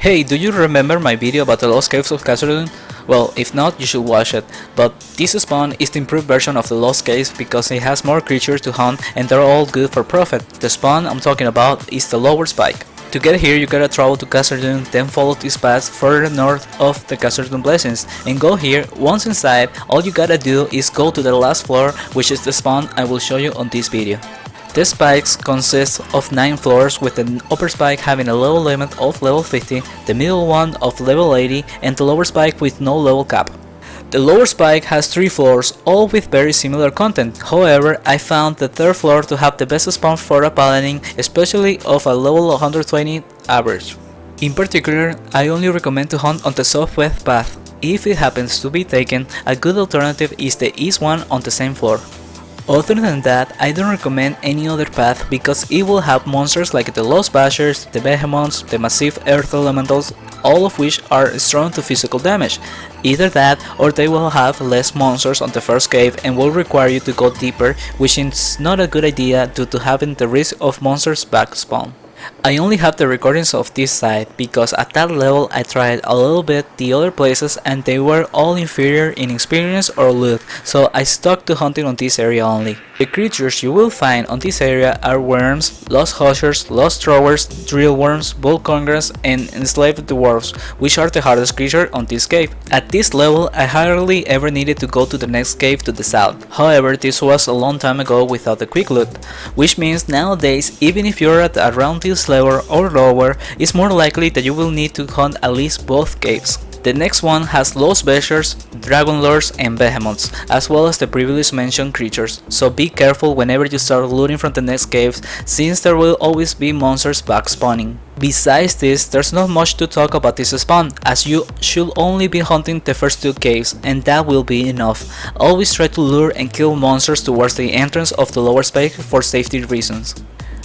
Hey, do you remember my video about the Lost Caves of Khazad-dûm? Well, if not, you should watch it. But this spawn is the improved version of the Lost Caves because it has more creatures to hunt and they're all good for profit. The spawn I'm talking about is the lower spike. To get here, you gotta travel to Khazad-dûm, then follow this path further north of the Khazad-dûm Blessings and go here. Once inside, all you gotta do is go to the last floor, which is the spawn I will show you on this video. The spikes consist of 9 floors, with the upper spike having a level limit of level 50, the middle one of level 80, and the lower spike with no level cap. The lower spike has 3 floors, all with very similar content. However, I found the third floor to have the best spawn for a paladin, especially of a level 120 average. In particular, I only recommend to hunt on the southwest path. If it happens to be taken, a good alternative is the east one on the same floor. Other than that, I don't recommend any other path because it will have monsters like the Lost Bashers, the Behemoths, the massive earth elementals, all of which are strong to physical damage. Either that or they will have less monsters on the first cave and will require you to go deeper, which is not a good idea due to having the risk of monsters back spawn. I only have the recordings of this side because at that level I tried a little bit the other places and they were all inferior in experience or loot, so I stuck to hunting on this area only. The creatures you will find on this area are worms, lost hushers, lost throwers, drill worms, bull congress, and enslaved dwarves, which are the hardest creature on this cave. At this level I hardly ever needed to go to the next cave to the south. However, this was a long time ago without the quick loot, which means nowadays even if you're at around this level or lower, it's more likely that you will need to hunt at least both caves. The next one has Lost Bashers, Dragon Lords, and Behemoths, as well as the previously mentioned creatures, so be careful whenever you start looting from the next caves, since there will always be monsters back spawning. Besides this, there's not much to talk about this spawn, as you should only be hunting the first 2 caves, and that will be enough. Always try to lure and kill monsters towards the entrance of the lower spike for safety reasons.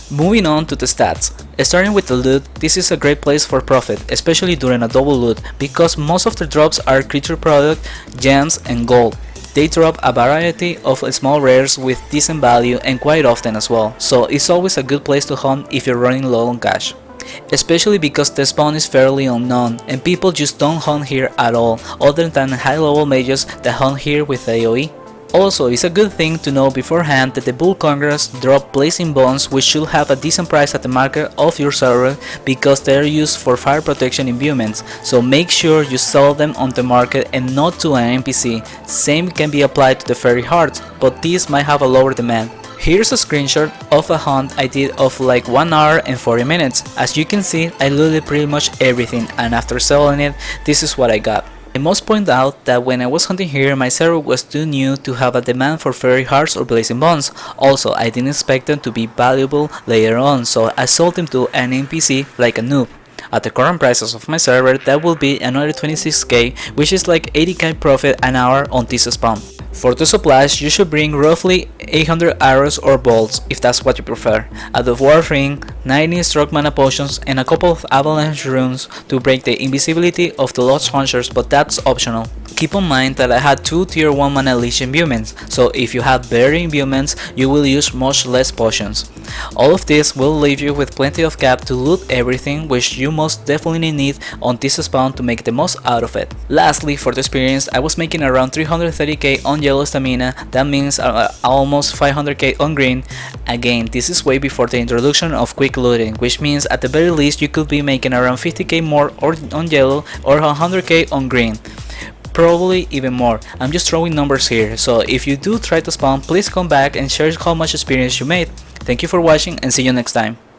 Moving on to the stats. Starting with the loot, this is a great place for profit, especially during a double loot, because most of the drops are creature product, gems, and gold. They drop a variety of small rares with decent value and quite often as well, so it's always a good place to hunt if you're running low on cash. Especially because the spawn is fairly unknown and people just don't hunt here at all, other than high level mages that hunt here with AoE. Also, it's a good thing to know beforehand that the Bull Congress drop blazing bones, which should have a decent price at the market of your server because they are used for fire protection imbuements, so make sure you sell them on the market and not to an NPC. Same can be applied to the fairy hearts, but these might have a lower demand. Here's a screenshot of a hunt I did of like 1 hour and 40 minutes. As you can see, I looted pretty much everything, and after selling it, this is what I got. I must point out that when I was hunting here, my server was too new to have a demand for fairy hearts or blazing bones. Also, I didn't expect them to be valuable later on, so I sold them to an NPC like a noob. At the current prices of my server, that will be another 26k, which is like 80k profit an hour on this spawn. For the supplies, you should bring roughly 800 arrows or bolts if that's what you prefer, a dwarf ring, 90 stroke mana potions, and a couple of avalanche runes to break the invisibility of the lost hunters, but that's optional. Keep in mind that I had 2 tier 1 mana leech imbuements, so if you have better imbuements, you will use much less potions. All of this will leave you with plenty of cap to loot everything, which you most definitely need on this spawn to make the most out of it. Lastly, for the experience, I was making around 330k on yellow stamina, that means almost 500k on green. Again, this is way before the introduction of quick looting, which means at the very least you could be making around 50k more on yellow or 100k on green. Probably even more. I'm just throwing numbers here, so if you do try to spawn, please come back and share how much experience you made. Thank you for watching and see you next time.